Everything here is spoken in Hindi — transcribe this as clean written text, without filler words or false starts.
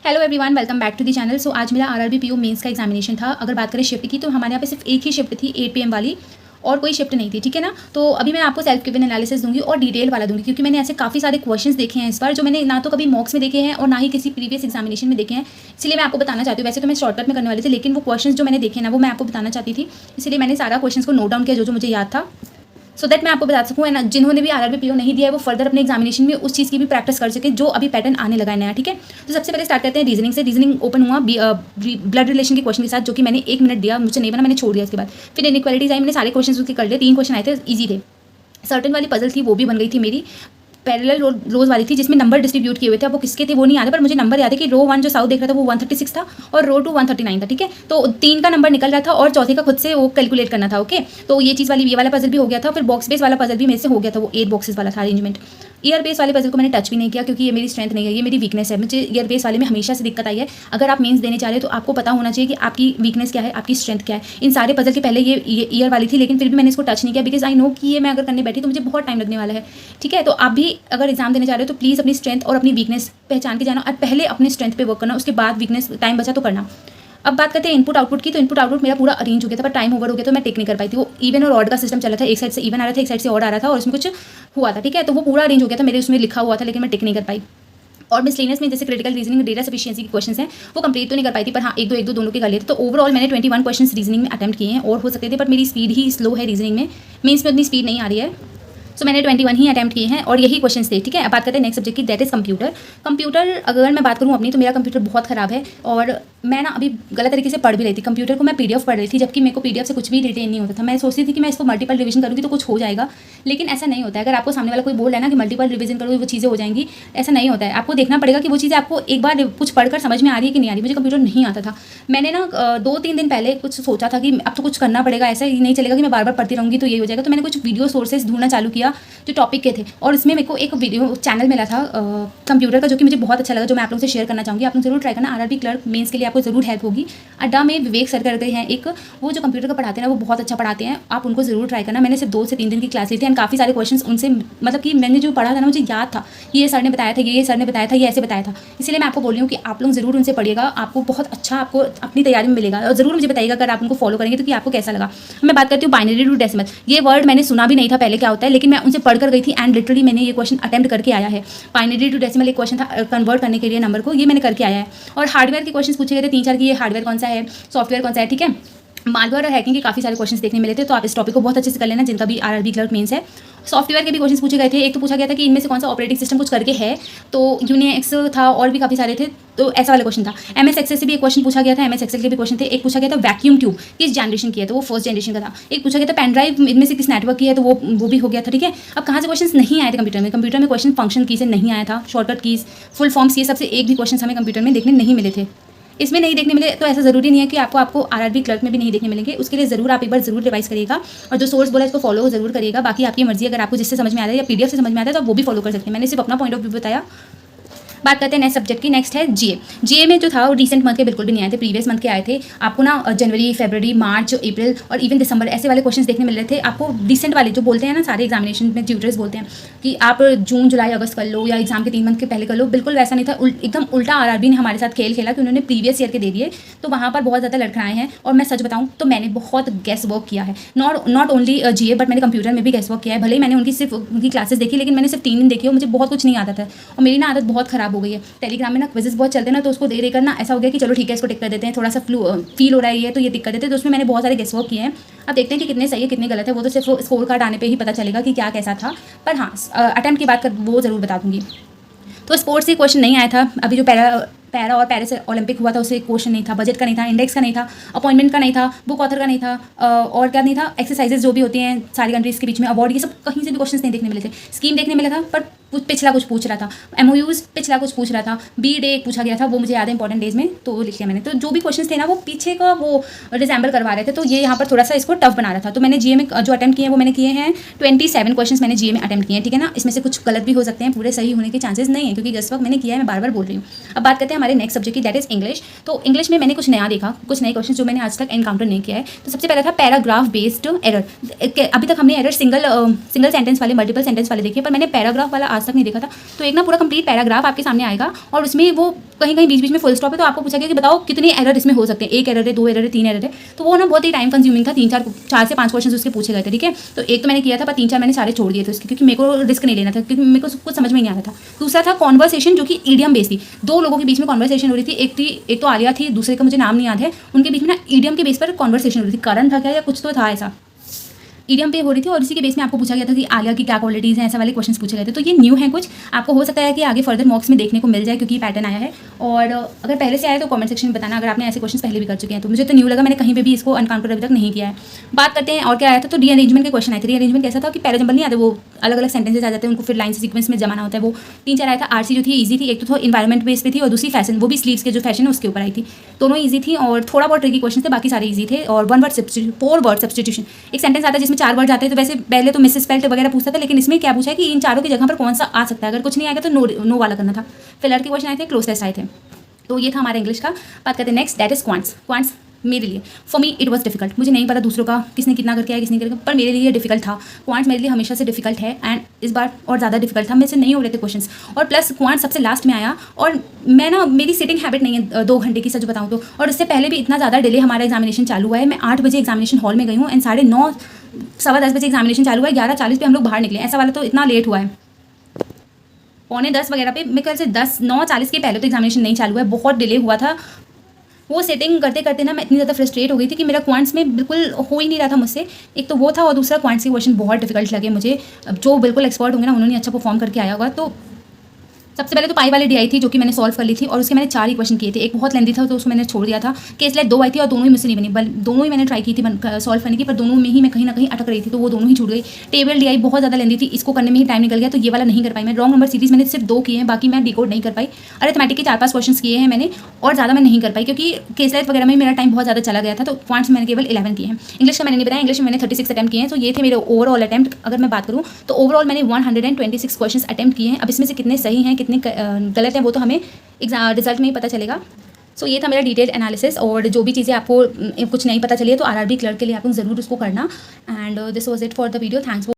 Hello everyone, welcome back to the channel. So आज मेरा आरआरबी पीओ मेंस का एग्जामिनेशन था। अगर बात करें शिफ्ट की तो हमारे यहाँ पे सिर्फ एक ही शिफ्ट थी 8 PM वाली, और कोई शिफ्ट नहीं थी, ठीक है ना। तो अभी मैं आपको सेल्फ गिवन एनालिसिस दूंगी और डिटेल वाला दूंगी, क्योंकि मैंने ऐसे काफ़ी सारे क्वेश्चंस देखे हैं इस बार जो मैंने ना तो कभी मॉक्स में देखे हैं और ना ही किसी प्रीवियस एग्जामिनेशन में देखे हैं। इसलिए मैं आपको बताना चाहती हूँ। वैसे तो मैं शॉर्टकट में करने वाली थी, लेकिन वो क्वेश्चंस जो मैंने देखे ना वो मैं आपको बताना चाहती थी, इसलिए मैंने सारा क्वेश्चंस को नोट डाउन किया जो मुझे याद था, सो दैट मैं आपको बता सकूँ ना, जिन्होंने भी आरआरबी पीओ नहीं दिया है वो फर्दर अपने एग्जामिनेशन में उस चीज़ की भी प्रैक्टिस कर सके जो अभी पैटर्न आने लगा है नया, ठीक है। तो सबसे पहले स्टार्ट करते हैं रीजनिंग से। रीजनिंग ओपन हुआ ब्लड रिलेशन के क्वेश्चन के साथ, जो कि मैंने 1 मिनट दिया, मुझे नहीं बना, मैंने छोड़ दिया। उसके बाद फिर इनइक्वालिटीज आई, मैंने सारे क्वेश्चन उसके कर लिए। 3 क्वेश्चन आए थे, ईजी थे। सर्टेन वाली पजल थी, वो भी बन गई थी मेरी। पैरेलल रोज वाली थी जिसमें नंबर डिस्ट्रीब्यूट किए हुए थे, अब वो किसके थे वो नहीं याद है, पर मुझे नंबर याद है कि रो 1 जो साउथ देख रहा था वो 136 था और रो 2 139 था, ठीक है। तो 3 का नंबर निकल रहा था और चौथे का खुद से वो कैलकुलेट करना था, ओके। तो ये चीज़ वाली, ये वाला पजल भी हो गया था। फिर बॉक्स बेस वाला पजल भी मेरे से हो गया था, वो 8 बॉक्सेस वाला था अरेंजमेंट। ईयर बेस वाले पजल को मैंने टच भी नहीं किया, क्योंकि ये मेरी स्ट्रेंथ नहीं है, ये मेरी वीकनेस है। मुझे ईयर बेस वाले में हमेशा से दिक्कत आई है। अगर आप मेंस देने चाह रहे हो तो आपको पता होना चाहिए कि आपकी वीकनेस क्या है, आपकी स्ट्रेंथ क्या है। इन सारे पजल के पहले ये ईयर वाली थी, लेकिन फिर भी मैंने इसको टच नहीं किया, बिकॉज आई नो कि ये मैं अगर करने बैठी तो मुझे बहुत टाइम लगने वाला है, ठीक है। तो आप भी अगर एग्जाम देने जा रहे हो तो प्लीज़ अपनी स्ट्रेंथ और अपनी वीकनेस पहचान के जाना, और पहले अपने स्ट्रेंथ पे वर्क करना, उसके बाद वीकनेस टाइम बचा तो करना। अब बात करते हैं इनपुट आउटपुट की। तो इनपुट आउटपुट मेरा पूरा अरेंज हो गया था, पर टाइम ओवर हो गया तो मैं टेक नहीं कर पाई थी। वो इवन और ऑड का सिस्टम चला था, एक साइड से इवन आ रहा था, एक साइड से ऑड आ रहा था, और उसमें कुछ हुआ था, ठीक है। तो वो पूरा अरेंज हो गया था, मेरे उसमें लिखा हुआ था, लेकिन मैं टेक नहीं कर पाई। और मिसलेनियस में जैसे क्रिटिकल रीजनिंग, डेटा सफिशिएंसी के क्वेश्चंस हैं, वो कंप्लीट तो नहीं कर पाई थी, पर हाँ एक दो दोनों के कर लिए थे। तो ओवरऑल मैंने 21 क्वेश्चंस रीजनिंग में अटेम्प्ट किए हैं, और हो सकते थे, बट मेरी स्पीड ही स्लो है रीजनिंग में, मीन्स में उतनी स्पीड नहीं आ रही है। सो मैंने 21 ही अटैम्प्ट किए हैं और यही क्वेश्चंस थे, ठीक है। अब बात करते हैं नेक्स्ट सब्जेक्ट की, दैट इज कंप्यूटर। कंप्यूटर अगर मैं बात करूँ अपनी, तो मेरा कंप्यूटर बहुत ख़राब है, और मैं ना अभी गलत तरीके से पढ़ भी रही थी। कंप्यूटर को मैं पीडीएफ पढ़ रही थी, जबकि मेरे को पीडीएफ से कुछ भी रिटेन नहीं होता था। मैं सोचती थी कि मैं इसको मल्टीपल रिवीजन करूँगी तो कुछ हो जाएगा, लेकिन ऐसा नहीं होता है। अगर आपको सामने वाला कोई बोल रहा है ना कि मल्टीपल रिवीजन करो वो चीज़ें हो जाएंगी, ऐसा नहीं होता है। आपको देखना पड़ेगा कि वो चीज़ें आपको एक बार कुछ पढ़कर समझ में आ रही है कि नहीं आ रही। मुझे कंप्यूटर नहीं आता था। मैंने ना 2-3 दिन पहले कुछ सोचा था कि अब तो कुछ करना पड़ेगा, ऐसा ही नहीं चलेगा कि मैं बार बार पढ़ती रहूँगी तो ये हो जाएगा। तो मैंने कुछ वीडियो सोर्सेज ढूंढना चालू किया जो टॉपिक के थे, और इसमें मेरे को एक वीडियो चैनल मिला था कंप्यूटर का, जो कि मुझे बहुत अच्छा लगा, जो मैं आप लोगों से शेयर करना चाहूँगी। आप लोग जरूर ट्राई करना, आरआरबी क्लर्क मेंस के लिए आपको जरूर हेल्प होगी। अड्डा में विवेक सर करते हैं एक, वो जो कंप्यूटर का पढ़ाते हैं ना वो बहुत अच्छा पढ़ाते हैं, आप उनको जरूर ट्राई करना। मैंने सिर्फ 2 से 3 दिन की क्लास ली थी, एंड काफ़ी सारे क्वेश्चंस उनसे, मतलब कि मैंने जो पढ़ा था ना मुझे याद था, ये सर ने बताया था, ये सर ने बताया था, ये ऐसे बताया था। इसलिए मैं आपको बोल रही हूँ कि आप लोग जरूर उनसे पढ़िएगा, आपको बहुत अच्छा आपको अपनी तैयारी में मिलेगा, और जरूर मुझे बताइएगा अगर आप उनको फॉलो करेंगे तो कि आपको कैसा लगा। मैं बात करती हूँ बाइनरी टू डेसिमल। ये वर्ड मैंने सुना भी नहीं था पहले क्या होता है, लेकिन मैं उनसे पढ़कर गई थी, एंड लिटरली मैंने ये क्वेश्चन अटेम्प्ट करके आया है। बाइनरी टू डेसिमल एक क्वेश्चन था कन्वर्ट करने के लिए नंबर को, ये मैंने करके आया है। और हार्डवेयर के क्वेश्चन पूछे गए थे 3-4 की, ये हार्डवेयर कौन सा है, सॉफ्टवेयर कौन सा है, ठीक है। मालवेयर और हैकिंग के काफ़ी सारे क्वेश्चंस देखने मिले थे, तो आप इस टॉपिक को बहुत अच्छे से कर लेना जिनका भी आरआरबी क्लर्क मेंस है। सॉफ्टवेयर के भी क्वेश्चन पूछे गए थे। एक तो पूछा गया था कि इनमें से कौन सा ऑपरेटिंग सिस्टम कुछ करके है, तो यूनिक्स था, और भी काफ़ी सारे थे, तो ऐसा वाला क्वेश्चन था। एमएस एक्सेल से भी एक क्वेश्चन पूछा गया था, एमएस एक्सेल के भी क्वेश्चन थे। एक पूछा गया था वैक्यूम ट्यूब किस जनरेशन की है, तो वो फर्स्ट जनरेशन का था। एक पूछा गया था पेन ड्राइव इनमें से किस नेटवर्क की है, तो वो भी हो गया था, ठीक है। अब कहाँ से क्वेश्चन नहीं आए थे कंप्यूटर में क्वेश्चन फंक्शन की से नहीं आया था, शॉर्टकट कीज, फुल फॉर्म्स, ये सबसे एक भी क्वेश्चन हमें कंप्यूटर में देखने नहीं मिले थे। इसमें नहीं देखने मिले तो ऐसा ज़रूरी नहीं है कि आपको आरआरबी क्लर्क में भी नहीं देखने मिलेंगे। उसके लिए ज़रूर आप एक बार ज़रूर रिवाइज करिएगा, और जो सोर्स बोला इसको फॉलो ज़रूर करिएगा। बाकी आपकी मर्जी, अगर आपको जिससे समझ में आ रहा है या पीडीएफ से समझ में आता है तो आप वो भी फॉलो कर सकते हैं। मैंने सिर्फ अपना पॉइंट ऑफ व्यू बताया। बात करते हैं नेक्स्ट सब्जेक्ट की। नेक्स्ट है जीए। जीए में जो था वो रिसेंट मंथ के बिल्कुल भी नहीं आए थे, प्रीवियस मंथ के आए थे। आपको ना जनवरी, फरवरी, मार्च, अप्रैल और इवन दिसंबर ऐसे वाले क्वेश्चंस देखने मिल रहे थे आपको। रिसेंट वाले जो बोलते हैं ना, सारे एग्जामिनेशन में ट्यूटर्स बोलते हैं कि आप जून, जुलाई, अगस्त कर लो, या एग्जाम के 3 मंथ के पहले कर लो, बिल्कुल वैसा नहीं था। एकदम उल्टा आरआरबी ने हमारे साथ खेल खेला कि उन्होंने प्रीवियस ईयर के दे दिए, तो वहाँ पर बहुत ज़्यादा लड़खड़ाए हैं। और मैं सच बताऊँ तो मैंने बहुत गेस वर्क किया है, नॉट ओनली जीए, बट मैंने कंप्यूटर में भी गेस वर्क किया है। भले ही मैंने उनकी क्लासेस देखी, लेकिन मैंने सिर्फ 3 दिन देखी और मुझे बहुत कुछ नहीं आता था, और मेरी ना आदत बहुत ख़राब हो गई है। टेलीग्राम में ना क्विजेस बहुत चलते हैं ना, तो उसको दे करना ऐसा हो गया कि चलो ठीक है इसको टिक कर देते हैं, थोड़ा सा फील हो रहा है ये, तो ये टिक कर देते हैं। तो उसमें मैंने बहुत सारे गेस वर्क किए हैं। अब देखते हैं कि कितने सही है कितने गलत है, वो तो सिर्फ स्कोर कार्ड आने पे ही पता चलेगा कि क्या कैसा था। पर हाँ, अटेम्प्ट की बात कर वो ज़रूर बता दूंगी। तो स्पोर्ट्स से क्वेश्चन नहीं आया था। अभी जो पैरा और पेरिस ओलंपिक हुआ था उससे क्वेश्चन नहीं था, बजट का नहीं था, इंडेक्स का नहीं था, अपॉइंटमेंट का नहीं था, बुक ऑथर का नहीं था, और क्या नहीं था, एक्सरसाइजेज जो भी होती हैं सारी कंट्रीज़ के बीच में, अवार्ड, ये सब कहीं से भी क्वेश्चन नहीं देखने मिले थे। स्कीम देखने मिला था, पर पिछला कुछ पूछ रहा था, एमओयूज पिछला कुछ पूछ रहा था, बी डे पूछा गया था, वो मुझे याद है इंपॉर्टेंट डेज में, तो वो लिख लिया मैंने। तो जो भी क्वेश्चन थे ना वो पीछे का वो रिजेंबल करवा रहे थे, तो ये यहाँ पर थोड़ा सा इसको टफ बना रहा था। तो मैंने जीए में जो अटेम्प्ट किए हैं वो मैंने किए हैं 27 क्वेश्चन मैंने जीए में अटेम्प्ट किए हैं, ठीक है ना। इसमें से कुछ गलत भी हो सकते हैं, पूरे सही होने के चांसेस नहीं है, क्योंकि गेस वर्क मैंने किया है, मैं बार बार बोल रही हूँ। अब बात करते हैं हमारे नेक्स्ट सब्जेक्ट की, दैट इज इंग्लिश। तो इंग्लिश में मैंने कुछ नया देखा, कुछ नए क्वेश्चन जो मैंने आज तक एनकाउंटर नहीं किया है। तो सबसे पहला था पैराग्राफ बेस्ड एरर। अभी तक हमने एरर सिंगल सेंटेंस वाले, मल्टीपल सेंटेंस वाले देखे, पर मैंने पैराग्राफ वाला आज तक नहीं देखा था। तो एक ना पूरा कंप्लीट पैराग्राफ आपके सामने आएगा और उसमें वो कहीं कहीं बीच बीच में फुल स्टॉप है, तो आपको पूछा गया कि बताओ कितने एरर इसमें हो सकते हैं, 1 एरर है, 2 एरर है, 3 एरर है। तो वो ना बहुत ही टाइम कंज्यूमिंग था, 4 से 5 क्वेश्चन उसके पूछे गए थे, ठीक है। तो एक तो मैंने किया था, पर 3-4 मैंने सारे छोड़ दिए थे उसके, क्योंकि मेरे को रिस्क नहीं लेना था, क्योंकि मेरे को कुछ समझ में नहीं आ रहा था। दूसरा था कॉन्वर्सेशन, जो कि ईडियम बेस्ड थी, 2 लोगों के बीच में कॉन्वर्सेशन हो रही थी, एक तो आलिया थी, दूसरे का मुझे नाम नहीं याद है। उनके बीच में ना ईडियम के बेस पर कॉन्वर्सेशन हो रही थी, कारण था क्या या कुछ तो था ऐसा, ईडियम पे हो रही थी, और इसी के बेस में आपको पूछा गया था कि आलिया की क्या क्वालिटीज़ हैं, ऐसा वाले क्वेश्चंस पूछे गए थे। तो ये न्यू है कुछ, आपको हो सकता है कि आगे फर्दर मॉक्स में देखने को मिल जाए, क्योंकि ये पैटर्न आया है। और अगर पहले से आया तो कमेंट सेक्शन में बताना, अगर आपने ऐसे क्वेश्चन पहले भी कर चुके हैं। तो मुझे तो न्यू लगा, मैंने कहीं पे भी इसको अनकाउंटर अभी तक नहीं किया है। बात करते हैं और क्या आया था। तो रीअरेंजमेंट के क्वेश्चन आए थे। रीअरेंजमेंट कैसा था कि पैराजंबल नहीं आते, वो अलग अलग सेंटेंसेस आ जाते हैं, उनको फिर लाइन से सीक्वेंस में जमाना होता है। वो 3-4 आया था। आरसी जो थी ईजी थी, एक तो इन्वायरमेंट बेस पे थी, और दूसरी फैशन, वो भी स्लीव्स के जो फैशन है उसके ऊपर आई थी। दोनों ईजी थी और थोड़ा बहुत ट्रिकी क्वेश्चन थे, बाकी सारे ईजी थे। और 4 वर्ड सब्स्टिट्यूशन, एक सेंटेंस आता है जिसमें 4 वर्ड आते हैं। तो वैसे पहले तो मिस स्पेल्ट वगैरह पूछता था, लेकिन इसमें क्या पूछा है कि इन चारों की जगह पर कौन सा आ सकता है, अगर कुछ नहीं आएगा तो नो वाला करना था। फिलर के क्वेश्चन आए थे, क्लोज टेस्ट आए थे। तो ये था हमारा इंग्लिश का। बात करते हैं नेक्स्ट, दैट इज क्वांट्स। मेरे लिए, for me it was difficult. मुझे नहीं पता दूसरों का किसने कितना करके आया, किसने करके, पर मेरे लिए डिफिकल्ट था। क्वांट्स मेरे लिए हमेशा से डिफिकल्ट है, एंड इस बार और ज़्यादा डिफिकल्ट था, मेरे से नहीं हो रहे थे क्वेश्चंस। और प्लस क्वांट्स सबसे लास्ट में आया, और मैं ना, मेरी सिटिंग हैबिट नहीं है 2 घंटे की, सच बताऊँ तो। और उससे पहले भी इतना ज़्यादा डिले हमारा एग्जामिनेशन चालू हुआ है। मैं 8 बजे एग्जामिनेशन हॉल में गई हूँ, एंड 9:30 सवा 10 बजे एग्जामिनेशन चालू हुआ है, 11:40 पे हम लोग बाहर निकले। ऐसा वाला तो इतना लेट हुआ है, 9:45 वगैरह पे। मेरे ख्याल से 9:40 के पहले तो एग्जामिनेशन नहीं चालू हुआ है, बहुत डिले हुआ था। वो सेटिंग करते करते ना मैं इतनी ज़्यादा फ्रस्ट्रेट हो गई थी कि मेरा क्वांट्स में बिल्कुल हो ही नहीं रहा था मुझसे। एक तो वो था, और दूसरा क्वांट्स के क्वेश्चन बहुत डिफिकल्ट लगे मुझे। जो बिल्कुल एक्सपर्ट होंगे ना, उन्होंने अच्छा परफॉर्म करके आया होगा। तो सबसे पहले तो पाई वाली डी आई थी, जो कि मैंने सॉल्व कर ली थी, और उसके मैंने 4 ही क्वेश्चन किए थे। एक बहुत लेंदी था, तो उसको मैंने छोड़ दिया था। केस लाइट 2 आई थी, और दोनों ही मुझसे नहीं बनी, दोनों ही मैंने ट्राई की थी सॉल्व करने की, पर दोनों में ही मैं कहीं ना कहीं अटक रही थी, तो वो दोनों ही छूट गई। टेबल डी आई बहुत ज़्यादा लेंदी थी, इसको करने में ही टाइम निकल गया, तो ये वाला नहीं कर पाई मैं। रॉन्ग नंबर सीरीज मैंने सिर्फ 2 किए हैं, बाकी मैं डिकोड नहीं कर पाई। अरिथमेटिक के 4-5 क्वेश्चन किए हैं मैंने, और ज़्यादा मैं नहीं कर पाई, क्योंकि केस लाइट वगैरह में मेरा टाइम बहुत ज़्यादा चला गया था। तो क्वांट्स मैंने केवल 11 किए हैं। इंग्लिश का मैंने नहीं बताया, इंग्लिश में मैंने 36 अटैम्प्ट किए हैं। तो ये थे मेरे ओवरऑल अटैम्प्ट। अगर मैं बात करूँ तो ओवरऑल मैंने 126 क्वेश्चन अटैम्प्ट किए हैं। अब इसमें से कितने सही हैं, कितने गलत हैं, वो तो हमें रिजल्ट में ही पता चलेगा। सो ये था मेरा डिटेल एनालिसिस। और जो भी चीज़ें आपको कुछ नहीं पता चली है, तो आरआरबी क्लर्क के लिए आप लोग ज़रूर उसको करना। And this was it for the video. Thanks.